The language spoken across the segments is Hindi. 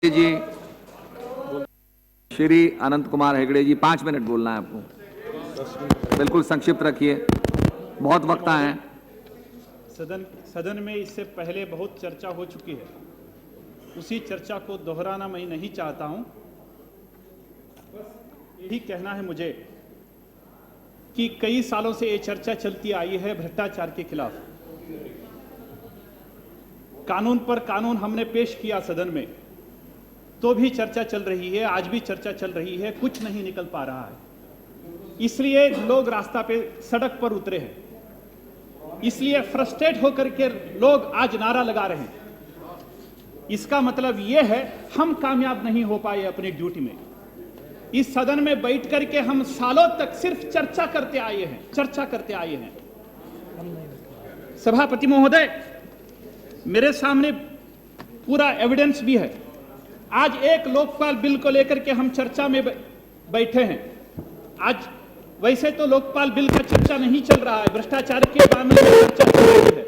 जी, श्री अनंत कुमार हेगड़े जी, 5 मिनट बोलना है आपको। बिल्कुल संक्षिप्त रखिए, बहुत वक्ता हैं। सदन में इससे पहले बहुत चर्चा हो चुकी है, उसी चर्चा को दोहराना मैं नहीं चाहता हूं। यही कहना है मुझे कि कई सालों से ये चर्चा चलती आई है भ्रष्टाचार के खिलाफ। कानून पर कानून हमने पेश किया सदन में, तो भी चर्चा चल रही है, आज भी चर्चा चल रही है, कुछ नहीं निकल पा रहा है। इसलिए लोग रास्ता पे सड़क पर उतरे हैं, इसलिए फ्रस्ट्रेट होकर के लोग आज नारा लगा रहे हैं। इसका मतलब यह है हम कामयाब नहीं हो पाए अपनी ड्यूटी में। इस सदन में बैठ करके हम सालों तक सिर्फ चर्चा करते आए हैं। सभापति महोदय, मेरे सामने पूरा एविडेंस भी है। आज एक लोकपाल बिल को लेकर के हम चर्चा में बैठे हैं। आज वैसे तो लोकपाल बिल का चर्चा नहीं चल रहा है, भ्रष्टाचार के मामले में चर्चा चल रही है,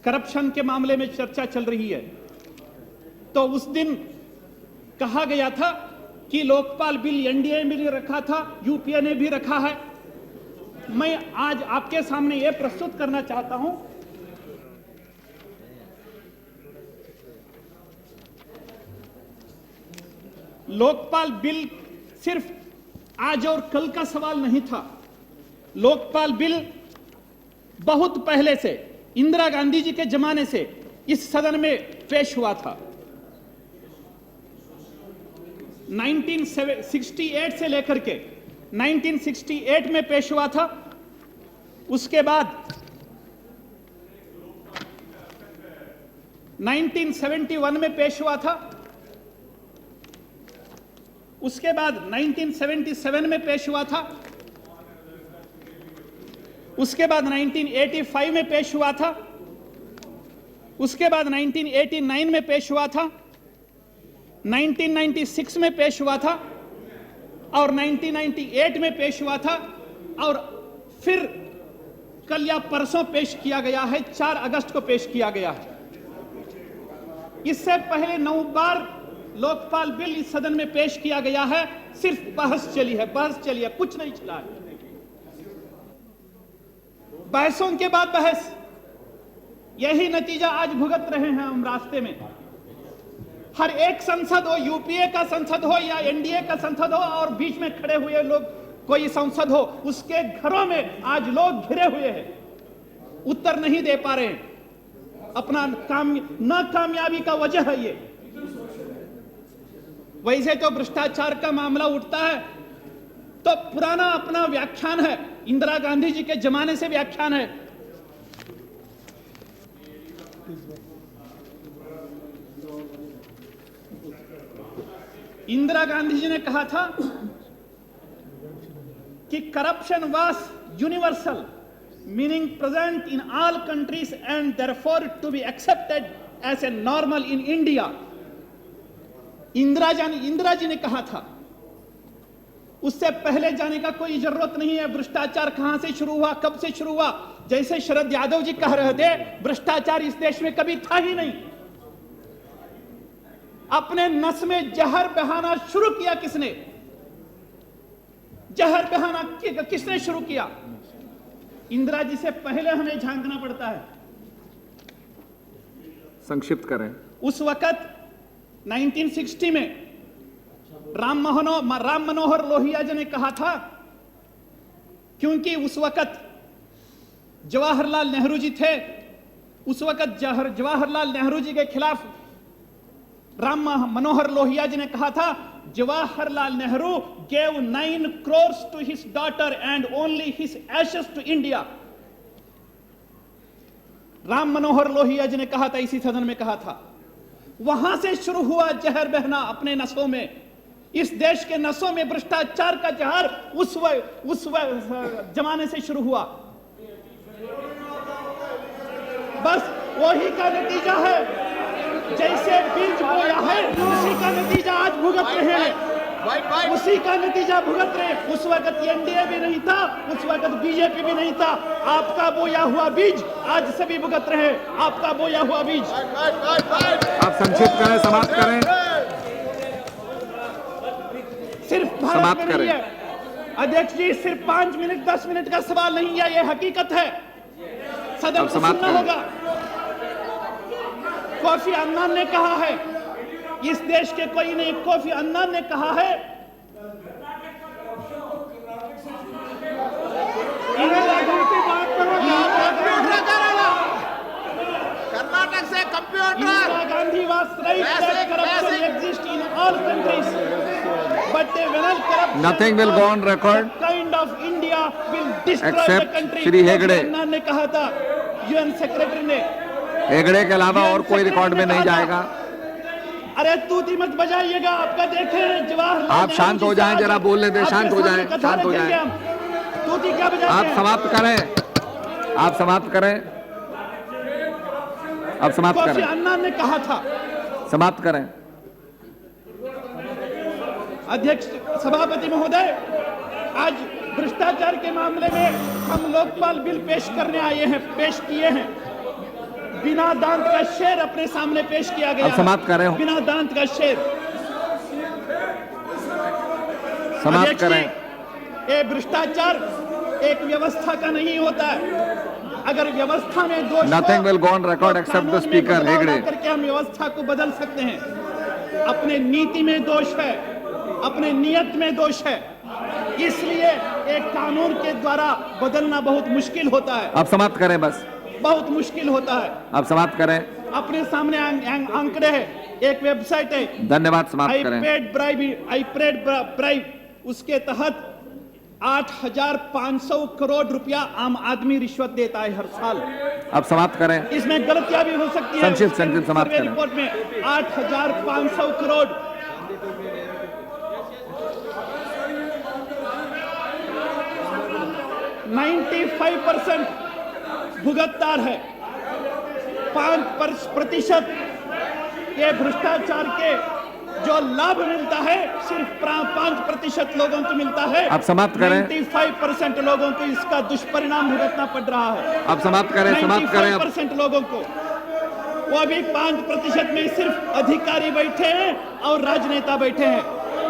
करप्शन के मामले में चर्चा चल रही है। तो उस दिन कहा गया था कि लोकपाल बिल एनडीए में भी रखा था, यूपीए ने भी रखा है। मैं आज आपके सामने यह प्रस्तुत करना चाहता हूं, लोकपाल बिल सिर्फ आज और कल का सवाल नहीं था। लोकपाल बिल बहुत पहले से, इंदिरा गांधी जी के जमाने से इस सदन में पेश हुआ था। 1968 से लेकर के 1968 में पेश हुआ था। उसके बाद 1971 में पेश हुआ था। उसके बाद 1977 में पेश हुआ था। उसके बाद 1985 में पेश हुआ था। उसके बाद 1989 में पेश हुआ था। 1996 में पेश हुआ था और 1998 में पेश हुआ था और फिर कल या परसों पेश किया गया है, 4 अगस्त को पेश किया गया है। इससे पहले 9 बार लोकपाल बिल इस सदन में पेश किया गया है। सिर्फ बहस चली है, कुछ नहीं चला है। बहसों के बाद बहस, यही नतीजा आज भुगत रहे हैं हम रास्ते में। हर एक संसद हो, यूपीए का संसद हो या एनडीए का संसद हो, और बीच में खड़े हुए लोग कोई संसद हो, उसके घरों में आज लोग घिरे हुए हैं, उत्तर नहीं दे पा रहे हैं। अपना नाकामयाबी का वजह है ये। वैसे तो भ्रष्टाचार का मामला उठता है तो पुराना अपना व्याख्यान है, इंदिरा गांधी जी के जमाने से व्याख्यान है। इंदिरा गांधी जी ने कहा था कि corruption was universal, meaning present in all countries and therefore to be accepted as a normal in India. Indira ji ने कहा था, उससे पहले जाने का कोई जरूरत नहीं है। भ्रष्टाचार कहां से शुरू हुआ, कब से शुरू हुआ? जैसे शरद यादव जी कह रहे थे, भ्रष्टाचार इस देश में कभी था ही नहीं। अपने नस में जहर बहाना शुरू किया किसने? जहर बहाना किसने शुरू किया? इंदिरा जी से पहले हमें झांकना पड़ता है। संक्षिप्त करें। उस वक्त 1960 में राम मनोहर लोहिया जी ने कहा था, क्योंकि उस वक्त जवाहरलाल नेहरू जी थे, उस वक्त जवाहरलाल नेहरू जी के खिलाफ राम मनोहर लोहिया जी ने कहा था, Jawaharlal Nehru gave 9 crores to his daughter and only his ashes to India। Ram Manohar Lohia ji ने कहा था, इसी सदन में कहा था। वहां से शुरू हुआ जहर बहना अपने नसों में। इस देश के नसों में भ्रष्टाचार का जहर उस जमाने से शुरू हुआ। बस वही का नतीजा है, जैसे बीज बोया है उसी का नतीजा आज भुगत रहे हैं। उसी का नतीजा भुगत रहे। उस वक्त एनडीए भी नहीं था, उस वक्त बीजेपी भी नहीं था। आपका बोया हुआ बीज आज सभी भुगत रहे। आपका बोया हुआ बीज। आप संक्षिप्त करें, समाप्त करें। भारत समाप्त में नहीं करें। है। अध्यक्ष जी, सिर्फ 5 मिनट 10 मिनट का सवाल नहीं है, ये हकीकत है। सदन अब को समाप्त सुनना करें। होगा। कोफी अन्नान ने कहा है, इस देश के कोई नहीं, कोफी अन्नान ने कहा है, कर्नाटक से computer Indira Gandhi was right that corruption exists in all countries, but they will corruption. Nothing will go on record. The kind of India will destroy Except the country. Shri Hegde. Kofi Annan ने कहा था, यूएन सेक्रेटरी ने। हेगड़े के अलावा और कोई रिकॉर्ड में नहीं जाएगा। अरे तूती मत बजाइएगा, आपका देखें जवाहरलाल आप नेहरू शांत हो जी से जाएं, आज जरा बोलने दें, आपके शांत हो सामने जाएं, कथा शांत हो रखेंगे जाएं। हम। तूती क्या बजाते आप हैं? समाप्त करें, आप समाप्त करें, अब समाप्त कोफी करें, अन्नान ने कहा था। समाप्त करें। अध्यक्ष, सभापति महोदय, आज भ्रष्टाचार के मामले में हम लोकपाल बिल पेश करने आए हैं, पेश किए हैं। बिना दांत का शेर अपने सामने पेश किया गया अब समाप्त है। करें। बिना दांत का शेर। समाप्त अध्यक्ष जी, करें। ये भ्रष्टाचार एक व्यवस्था का नहीं होता है। अगर व्यवस्था में दोष Nothing will go on record except the speaker, Hegde. करके हम व्यवस्था को बदल सकते हैं। अपने नीति में दोष है, अपने नियत में दोष है, इसलिए एक कानून के द्वारा बदलना बहुत मुश्किल होता है, अब समाप्त करें, बस बहुत मुश्किल होता है। अब समाप्त करें। अपने सामने आंकड़े हैं, एक वेबसाइट है, धन्यवाद, समाप्त करें। आई पेड ब्राइब, उसके तहत 8,500 करोड़ रुपया आम आदमी रिश्वत देता है हर साल। अब समाप्त करें। इसमें गलतियां भी हो सकती है। संक्षिप्त समाप्त सर्वे करें। रिपोर्ट में 8,500 करोड़। %95 भुगतदार है, 5% ये भ्रष्टाचार के जो लाभ मिलता है सिर्फ 5% लोगों को मिलता है। अब समाप्त करें। 95% लोगों को इसका दुष्परिणाम भुगतना पड़ रहा है। अब समाप्त करें, समाप्त करें। अब 95% लोगों को, वो भी 5% में सिर्फ अधिकारी बैठे हैं और राजनेता बैठे हैं,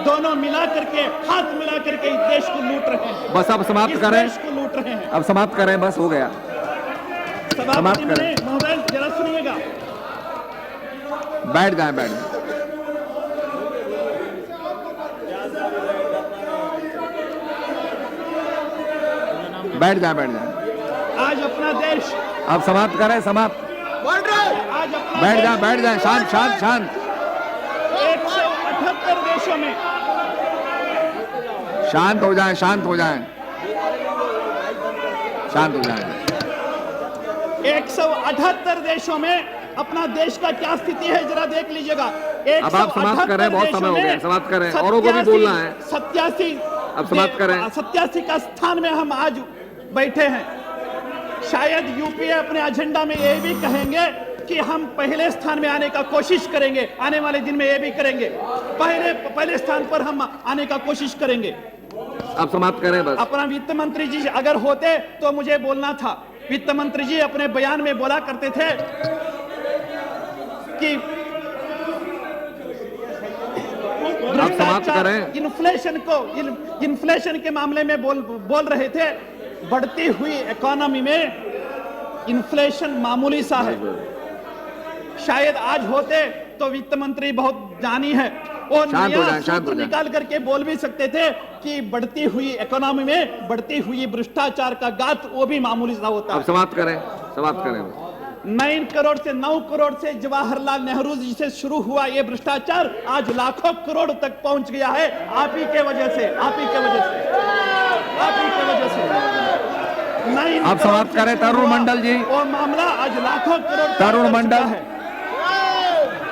दोनों मिला करके, हाथ मिला करके इस देश को लूट रहे हैं। बस अब समाप्त इस करें। देश को लूट रहे हैं। अब समाप्त करें, बस हो गया। सभापति करें। महोदय, जरा सुनिएगा। बैठ जाएं, बैठ जाएं। बैठ जाएं, बैठ जाएं। आज अपना देश, अब समाप्त करें, समाप्त। आज अपना बैठ देश जाएं, बैठ जाएं, शांत, शांत, शांत। 178 देशों में, शांत हो जाएं, शांत हो जाएं, शांत हो जाएं। 178 देशों में अपना देश का क्या स्थिति है जरा देख लीजिएगा। अब आप समाप्त करें, बहुत समय हो गया, समाप्त करें, औरों को भी बोलना है। 87 अब समाप्त करें। 87 का स्थान में हम आज बैठे हैं। शायद यूपीए अपने एजेंडा में ये भी कहेंगे कि हम पहले स्थान में आने का कोशिश करेंगे, आने वाले दिन में ये भी करेंगे, पहले स्थान पर हम आने का कोशिश करेंगे। अब समाप्त करें, बस। अपना वित्त मंत्री जी अगर होते तो मुझे बोलना था। वित्त मंत्री जी अपने बयान में बोला करते थे कि अब समाप्त करें। इन्फ्लेशन के मामले में बोल रहे थे, बढ़ती हुई इकोनॉमी में इन्फ्लेशन मामूली सा है। शायद आज होते तो वित्त मंत्री बहुत जानी है, वो नया सूत्र निकाल करके बोल भी सकते थे कि बढ़ती हुई इकोनॉमी में बढ़ती हुई भ्रष्टाचार का गात वो भी मामूली सा होता है। अब समाप्त करें, समाप्त करें। 9 करोड़ से जवाहरलाल नेहरू जी से शुरू हुआ ये भ्रष्टाचार आज लाखों करोड़ तक पहुंच गया है। आप ही के वजह से, आप ही के वजह से, आप ही के वजह से। अब समाप्त करें। तरुण मंडल जी, वो मामला आज लाखों करोड़ तरुण मंडल है।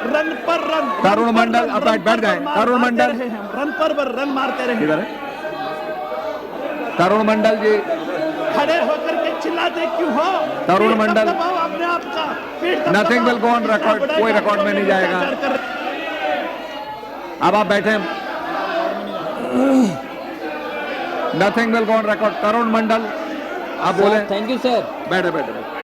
रन पर रन, तरुण मंडल, अब बैठ जाए। तरुण मंडल, रन पर रन मारते रहे। किधर है तरुण मंडल जी? खड़े होकर के चिल्लाते क्यों हो? तरुण मंडल, अपने आप का nothing will go on record, कोई रिकॉर्ड में नहीं जाएगा। अब आप बैठे। Nothing will go on record. Tarun Mandal, आप बोले। Thank you sir. बैठे बैठे।